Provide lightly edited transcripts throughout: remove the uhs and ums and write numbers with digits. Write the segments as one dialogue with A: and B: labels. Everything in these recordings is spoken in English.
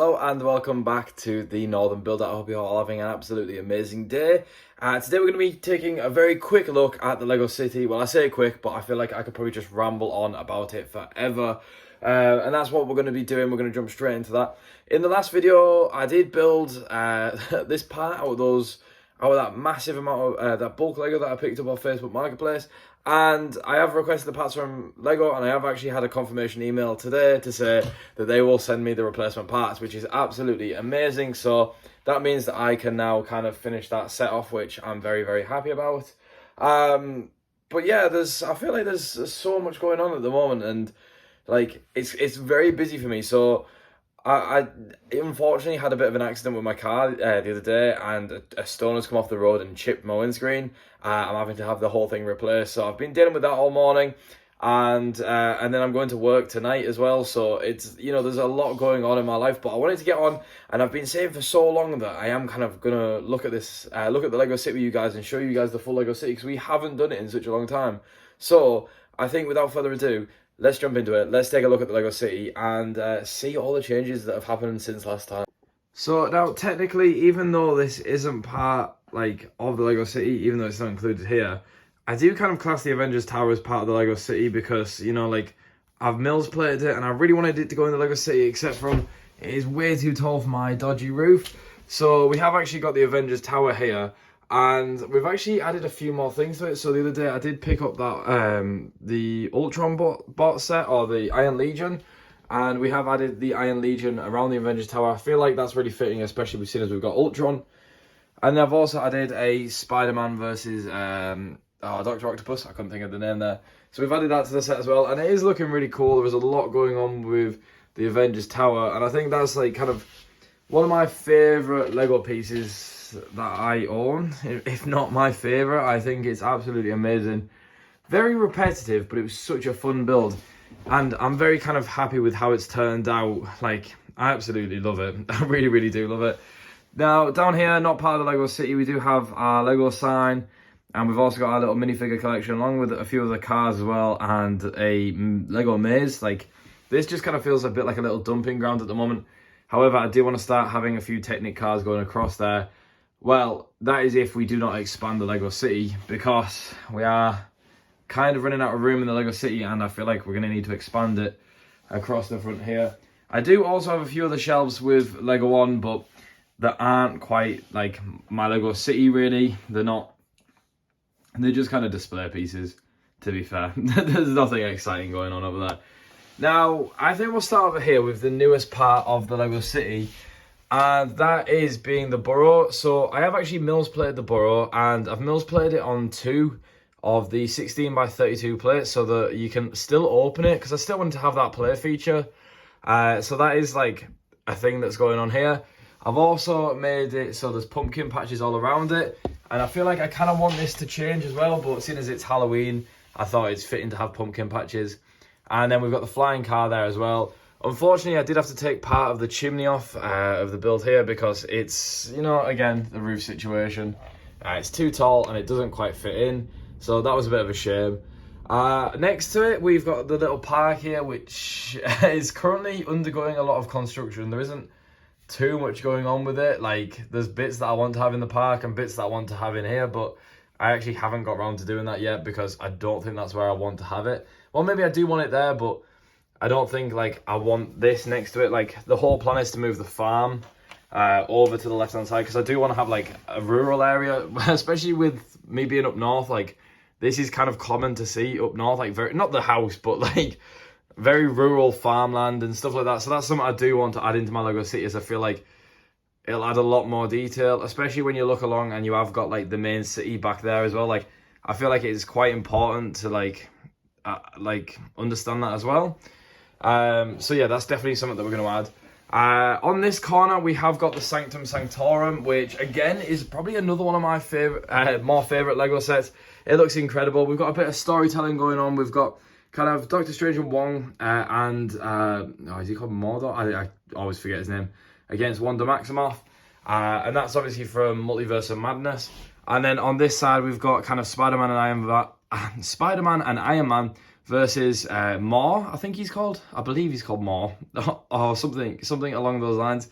A: Hello and welcome back to the Northern Build. I hope you're all having an absolutely amazing day. Today we're going to be taking a very quick look at the Lego City. Well, I say quick, but I feel like I could probably just ramble on about it forever. And that's what we're going to be doing. We're going to jump straight into that. In the last video, I did build this part out of that massive amount of that bulk Lego that I picked up off Facebook Marketplace. And I have requested the parts from Lego, and I have actually had a confirmation email today to say that they will send me the replacement parts, which is absolutely amazing. So that means that I can now kind of finish that set off, which I'm very, very happy about. But yeah, I feel like there's so much going on at the moment, and like it's very busy for me. So I unfortunately had a bit of an accident with my car the other day, and a stone has come off the road and chipped my windscreen. I'm having to have the whole thing replaced, so I've been dealing with that all morning, and then I'm going to work tonight as well. So it's, there's a lot going on in my life, but I wanted to get on, and I've been saying for so long that I am kind of gonna look at the Lego City with you guys and show you guys the full Lego City, because we haven't done it in such a long time. So I think without further ado, let's jump into it. Let's take a look at the Lego City and see all the changes that have happened since last time. So now, technically, even though this isn't part of the Lego City, even though it's not included here, I do kind of class the Avengers Tower as part of the Lego City because, I've Mills plated it and I really wanted it to go in the Lego City, except from it is way too tall for my dodgy roof. So we have actually got the Avengers Tower here, and we've actually added a few more things to it. So the other day I did pick up that the Ultron bot set, or the Iron Legion, and we have added the Iron Legion around the Avengers Tower. I feel like that's really fitting, especially seeing as we've got Ultron. And I've also added a Spider-Man versus Dr. Octopus. I couldn't think of the name there. So we've added that to the set as well, and it is looking really cool. There is a lot going on with the Avengers Tower, and I think that's kind of one of my favourite Lego pieces that I own, if not my favourite. I think it's absolutely amazing. Very repetitive, but it was such a fun build, and I'm very kind of happy with how it's turned out. I absolutely love it. I really, really do love it. Now, down here, not part of the Lego City, we do have our Lego sign, and we've also got our little minifigure collection, along with a few other cars as well, and a Lego maze. This just kind of feels a bit like a little dumping ground at the moment. However, I do want to start having a few Technic cars going across there. Well, that is if we do not expand the Lego City, because we are kind of running out of room in the Lego City, and I feel like we're going to need to expand it across the front here. I do also have a few other shelves with Lego on, but that aren't quite like my Lego City, really. They're just kind of display pieces, to be fair. There's nothing exciting going on over there. Now, I think we'll start over here with the newest part of the Lego City, and that is being the Burrow. So I have actually Mills plated the Burrow, and I've Mills plated it on 2 of the 16 by 32 plates, so that you can still open it, because I still want to have that play feature. So that is a thing that's going on here. I've also made it so there's pumpkin patches all around it, and I feel like I kind of want this to change as well, but seeing as it's Halloween, I thought it's fitting to have pumpkin patches. And then we've got the flying car there as well. Unfortunately, I did have to take part of the chimney off of the build here, because it's, again, the roof situation. It's too tall and it doesn't quite fit in, so that was a bit of a shame. Next to it, we've got the little park here, which is currently undergoing a lot of construction. There isn't too much going on with it. There's bits that I want to have in the park and bits that I want to have in here, but I actually haven't got around to doing that yet, because I don't think that's where I want to have it. Well, maybe I do want it there, but I don't think I want this next to it. The whole plan is to move the farm over to the left hand side, because I do want to have a rural area, especially with me being up north. This is kind of common to see up north, very, not the house, but very rural farmland and stuff like that. So that's something I do want to add into my Lego City, as I feel like it'll add a lot more detail, especially when you look along and you have got the main city back there as well. I feel like it's quite important to understand that as well. So yeah, that's definitely something that we're going to add. On this corner, we have got the Sanctum Sanctorum, which again is probably another one of my more favorite Lego sets. It looks incredible. We've got a bit of storytelling going on. We've got kind of Doctor Strange and Wong and is he called Mordor? I always forget his name. Against Wanda Maximoff, and that's obviously from Multiverse of Madness. And then on this side, we've got kind of Spider-Man and Iron Man versus Moore, I think he's called. I believe he's called Moore or something along those lines,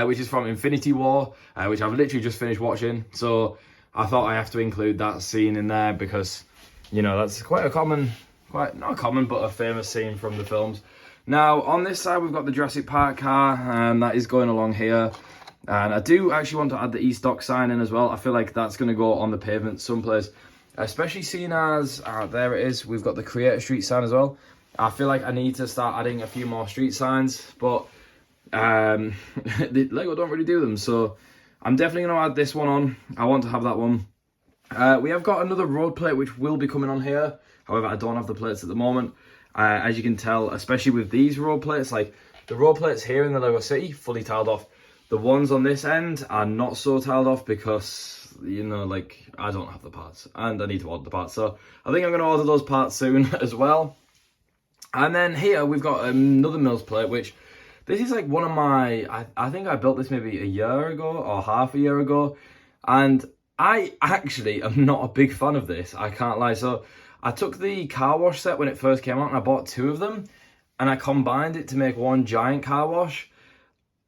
A: which is from Infinity War, which I've literally just finished watching. So I thought I have to include that scene in there because, you know, that's quite not common, but a famous scene from the films. Now, on this side, we've got the Jurassic Park car, and that is going along here. And I do actually want to add the East Dock sign in as well. I feel like that's going to go on the pavement someplace, especially seeing as, there it is, we've got the Creator Street sign as well. I feel like I need to start adding a few more street signs, but the Lego don't really do them. So I'm definitely going to add this one on. I want to have that one. We have got another road plate, which will be coming on here. However, I don't have the plates at the moment. As you can tell, especially with these road plates, like the road plates here in the Lego City, fully tiled off. The ones on this end are not so tiled off because, you know, like, I don't have the parts and I need to order the parts. So I think I'm going to order those parts soon as well. And then here we've got another Mills plate, which this is like one of my, I think I built this maybe a year ago or half a year ago. And I actually am not a big fan of this, I can't lie. So I took the car wash set when it first came out and I bought 2 of them and I combined it to make one giant car wash.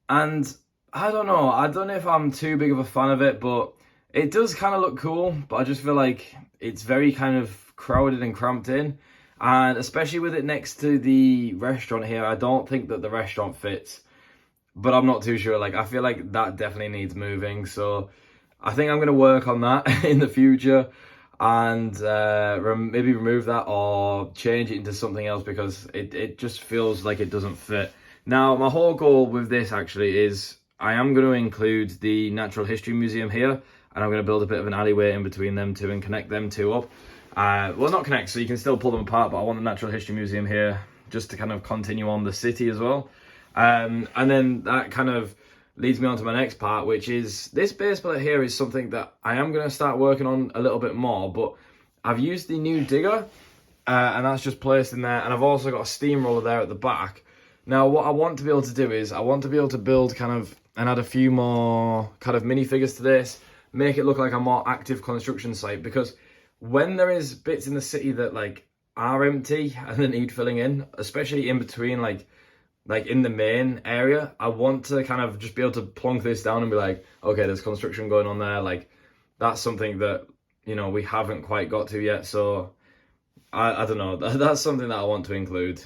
A: And I don't know if I'm too big of a fan of it, but it does kind of look cool, but I just feel like it's very kind of crowded and cramped in. And especially with it next to the restaurant here, I don't think that the restaurant fits, but I'm not too sure. Like, I feel like that definitely needs moving. So I think I'm going to work on that in the future and maybe remove that or change it into something else because it just feels like it doesn't fit. Now, my whole goal with this actually is I am going to include the Natural History Museum here, and I'm going to build a bit of an alleyway in between them two and connect them two up. Well, not connect, so you can still pull them apart, but I want the Natural History Museum here just to kind of continue on the city as well. And then that kind of leads me on to my next part, which is this base plate here is something that I am going to start working on a little bit more, but I've used the new digger, and that's just placed in there, and I've also got a steamroller there at the back. Now, what I want to be able to do is I want to be able to build kind of and add a few more kind of minifigures to this, make it look like a more active construction site, because when there is bits in the city that like are empty and they need filling in, especially in between like in the main area, I want to kind of just be able to plonk this down and be like, okay, there's construction going on there. Like, that's something that, you know, we haven't quite got to yet. So I don't know, that's something that I want to include.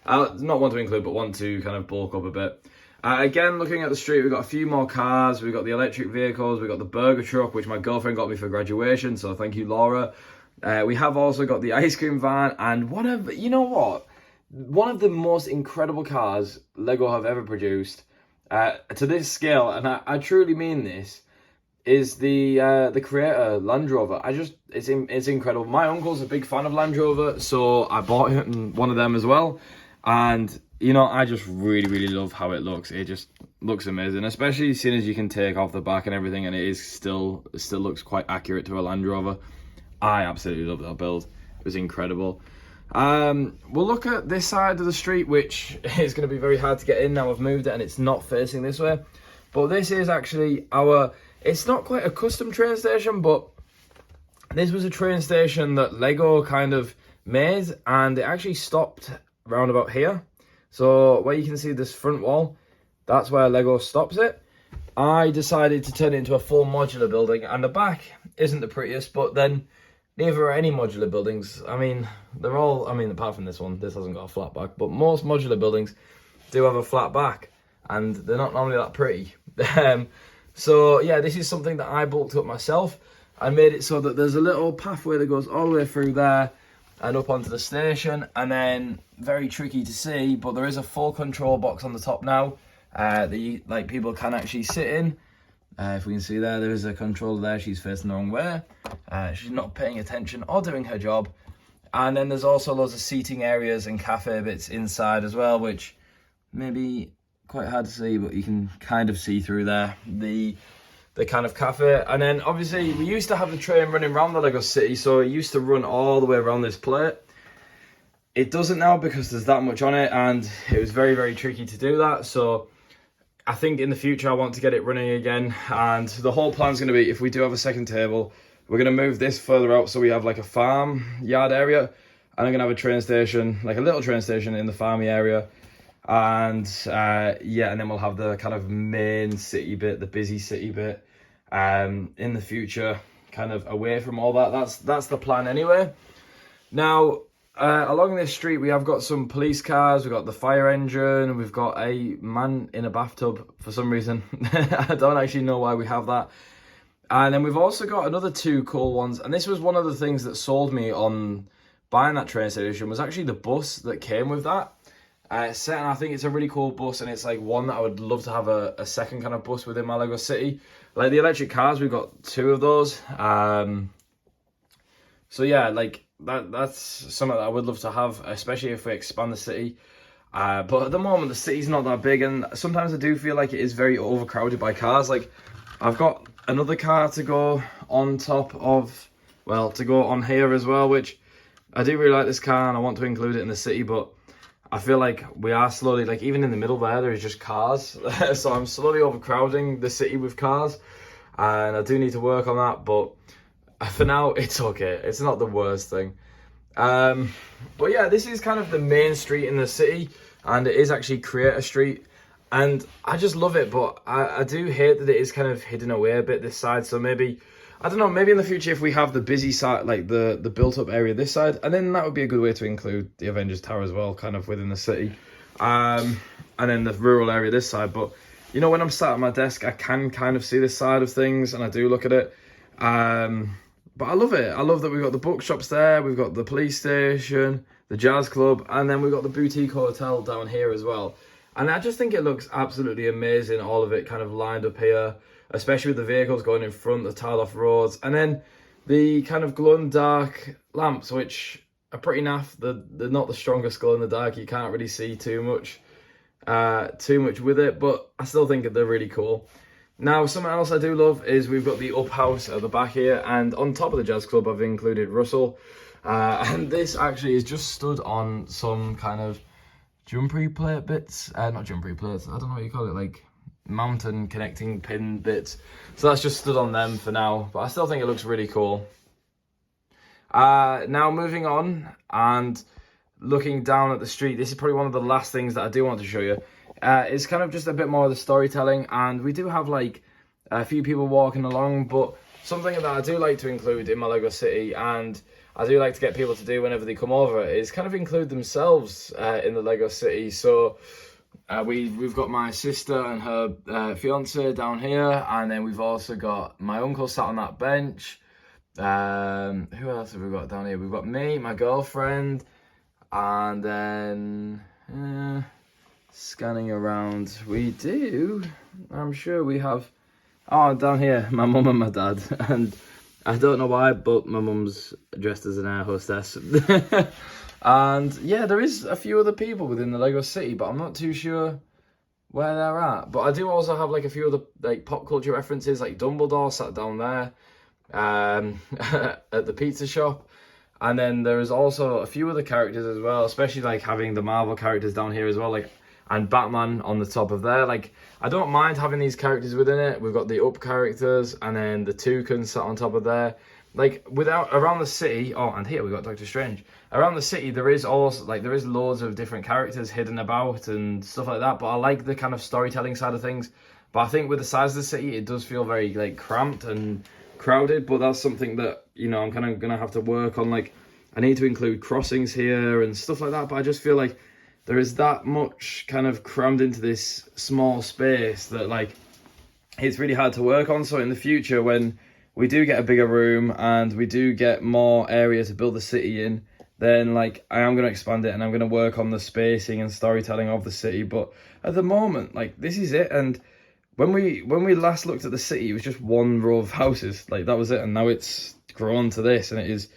A: Not want to include, but want to kind of bulk up a bit. Again, looking at the street, we've got a few more cars. We've got the electric vehicles. We've got the burger truck, which my girlfriend got me for graduation. So thank you, Laura. We have also got the ice cream van. And you know what? One of the most incredible cars Lego have ever produced, to this scale, and I truly mean this, is the Creator Land Rover. It's incredible. My uncle's a big fan of Land Rover, so I bought him one of them as well. And you know, I just really, really love how it looks. It just looks amazing, especially seeing as you can take off the back and everything, and it still looks quite accurate to a Land Rover. I absolutely love that build. It was incredible. We'll look at this side of the street, which is going to be very hard to get in now. I've moved it and it's not facing this way, but this is actually it's not quite a custom train station, but this was a train station that Lego kind of made, and it actually stopped round about here. So where you can see this front wall, that's where Lego stops it. I decided to turn it into a full modular building, and the back isn't the prettiest, but then neither are any modular buildings. I mean, apart from this one, this hasn't got a flat back, but most modular buildings do have a flat back, and they're not normally that pretty. So yeah, this is something that I bulked up myself. I made it so that there's a little pathway that goes all the way through there and up onto the station, and then very tricky to see, but there is a full control box on the top now that people can actually sit in. If we can see there is a controller there. She's facing the wrong way. She's not paying attention or doing her job. And then there's also loads of seating areas and cafe bits inside as well, which may be quite hard to see, but you can kind of see through there the kind of cafe. And then obviously we used to have the train running around the Lego City, so it used to run all the way around this plate. It doesn't now because there's that much on it, and it was very, very tricky to do that. So I think in the future I want to get it running again, and the whole plan's going to be, if we do have a second table, we're going to move this further out so we have like a farm yard area, and I'm gonna have a train station, like a little train station in the farmy area. And yeah, and then we'll have the kind of main city bit, the busy city bit, in the future, kind of away from all that. That's the plan anyway. Now, along this street, we have got some police cars, we've got the fire engine, we've got a man in a bathtub for some reason. I don't actually know why we have that. And then we've also got another two cool ones, and this was one of the things that sold me on buying that train station, was actually the bus that came with that. And I think it's a really cool bus, and it's like one that I would love to have a second kind of bus within my Lego City. Like the electric cars, we've got two of those. So yeah, like that's something that I would love to have, especially if we expand the city. But at the moment, the city's not that big, and sometimes I do feel like it is very overcrowded by cars. Like I've got another car to go on top of, well, to go on here as well, which I do really like this car, and I want to include it in the city, but I feel like we are slowly, like even in the middle there is just cars. So I'm slowly overcrowding the city with cars, and I do need to work on that, but for now it's okay. It's not the worst thing. But yeah, this is kind of the main street in the city, and it is actually Creator Street, and I just love it, but I do hate that it is kind of hidden away a bit this side. So maybe, I don't know, maybe in the future if we have the busy side, like the built up area this side, and then that would be a good way to include the Avengers Tower as well, kind of within the city. And then the rural area this side. But, you know, when I'm sat at my desk, I can kind of see this side of things, and I do look at it. But I love it. I love that we've got the bookshops there, we've got the police station, the jazz club, and then we've got the boutique hotel down here as well. And I just think it looks absolutely amazing, all of it kind of lined up here, especially with the vehicles going in front, the tiled off roads, and then the kind of glow in the dark lamps, which are pretty naff. They're not the strongest glow in the dark. You can't really see too much with it, but I still think that they're really cool. Now, something else I do love is we've got the up house at the back here, and on top of the jazz club, I've included Russell. And this actually is just stood on some kind of jumpery plate bits. Not jumpery plates, I don't know what you call it, like mountain connecting pin bits. So that's just stood on them for now, but I still think it looks really cool. Now moving on and looking down at the street, this is probably one of the last things that I do want to show you. It's kind of just a bit more of the storytelling, and we do have like a few people walking along, but something that I do like to include in my Lego City, and I do like to get people to do whenever they come over, is kind of include themselves in the Lego City. So we've got my sister and her fiance down here, and then we've also got my uncle sat on that bench. Who else have we got down here? We've got me, my girlfriend, and then scanning around, I'm sure we have, down here, my mum and my dad, and I don't know why, but my mum's dressed as an air hostess. And yeah, there is a few other people within the Lego City, but I'm not too sure where they're at. But I do also have like a few other like pop culture references, like Dumbledore sat down there at the pizza shop. And then there is also a few other characters as well, especially like having the Marvel characters down here as well, like, and Batman on the top of there. Like, I don't mind having these characters within it. We've got the Up characters, and then the Toucans sat on top of there. Like, around the city, and here we got Doctor Strange. Around the city, there is also, like, there is loads of different characters hidden about and stuff like that, but I like the kind of storytelling side of things. But I think with the size of the city, it does feel very, like, cramped and crowded, but that's something that, you know, I'm kind of going to have to work on. Like, I need to include crossings here and stuff like that, but I just feel like there is that much kind of crammed into this small space that, like, it's really hard to work on. So in the future, when we do get a bigger room and we do get more area to build the city in, then, like, I am going to expand it and I'm going to work on the spacing and storytelling of the city. But at the moment, like, this is it. And when we last looked at the city, it was just one row of houses. Like, that was it. And now it's grown to this, and it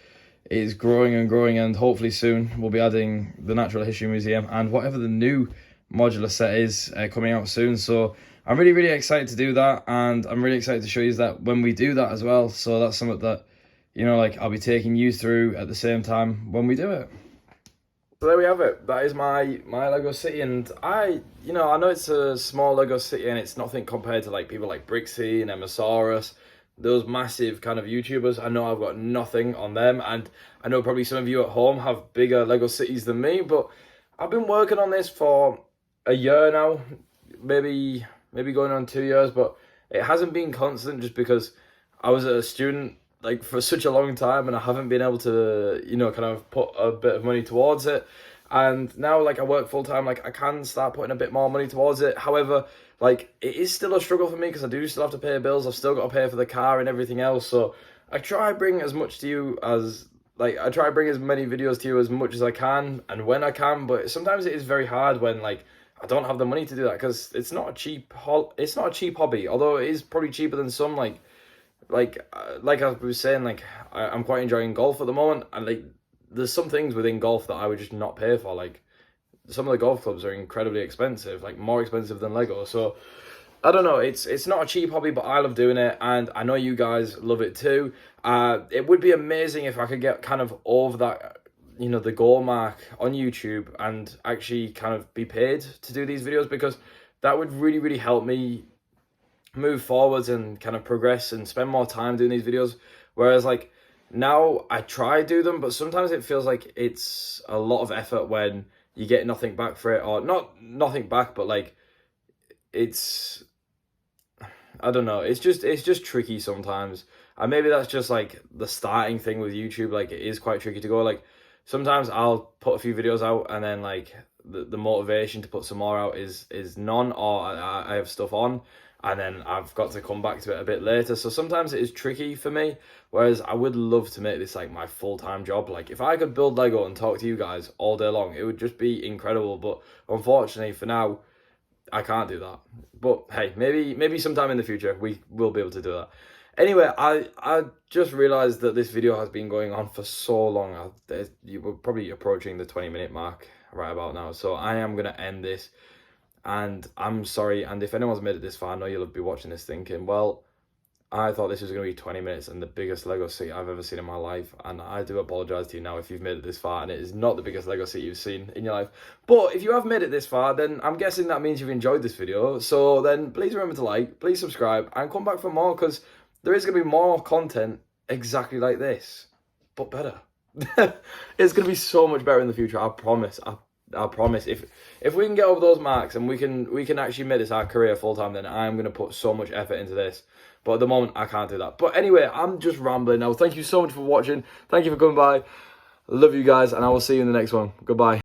A: is growing and growing, and hopefully soon we'll be adding the Natural History Museum and whatever the new modular set is coming out soon. So I'm really, really excited to do that, and I'm really excited to show you that when we do that as well. So that's something that, you know, like, I'll be taking you through at the same time when we do it. So there we have it. That is my Lego City, and I know it's a small Lego City and it's nothing compared to like people like Brixie and Emmasaurus. those massive kind of YouTubers. I know I've got nothing on them, and I know probably some of you at home have bigger Lego cities than me, but I've been working on this for a year now, maybe going on 2 years, but it hasn't been constant just because I was a student like for such a long time, and I haven't been able to, you know, kind of put a bit of money towards it. And now, like, I work full time, like, I can start putting a bit more money towards it. However, like, it is still a struggle for me because I do still have to pay bills. I've still got to pay for the car and everything else. So I try bring as much to you as, like, I try bring as many videos to you as much as I can and when I can. But sometimes it is very hard when, like, I don't have the money to do that because it's not a cheap hobby. Although it is probably cheaper than some, like I was saying, like, I'm quite enjoying golf at the moment, and like there's some things within golf that I would just not pay for. Like, some of the golf clubs are incredibly expensive, like more expensive than Lego. So I don't know, it's not a cheap hobby, but I love doing it, and I know you guys love it too. It would be amazing if I could get kind of over that, you know, the goal mark on YouTube and actually kind of be paid to do these videos, because that would really help me move forwards and kind of progress and spend more time doing these videos. Whereas, like, now I try to do them, but sometimes it feels like it's a lot of effort when you get nothing back for it, or not nothing back, but like it's, I don't know, it's just tricky sometimes. And maybe that's just like the starting thing with YouTube. Like, it is quite tricky to go. Like, sometimes I'll put a few videos out and then like the motivation to put some more out is none, or I have stuff on, and then I've got to come back to it a bit later. So sometimes it is tricky for me, whereas I would love to make this like my full-time job. Like, if I could build Lego and talk to you guys all day long, it would just be incredible. But unfortunately for now, I can't do that. But hey, maybe sometime in the future we will be able to do that. Anyway, I just realised that this video has been going on for so long. You were probably approaching the 20-minute mark right about now. So I am going to end this. And I'm sorry, and if anyone's made it this far, I know you'll be watching this thinking, well, I thought this was going to be 20 minutes and the biggest Lego city I've ever seen in my life. And I do apologise to you now if you've made it this far and it is not the biggest Lego city you've seen in your life. But if you have made it this far, then I'm guessing that means you've enjoyed this video. So then please remember to like, please subscribe, and come back for more, because there is going to be more content exactly like this, but better. It's going to be so much better in the future, I promise. I promise. If we can get over those marks and we can actually make this our career full time, then I'm going to put so much effort into this. But at the moment, I can't do that. But anyway, I'm just rambling now. Thank you so much for watching. Thank you for coming by. Love you guys, and I will see you in the next one. Goodbye.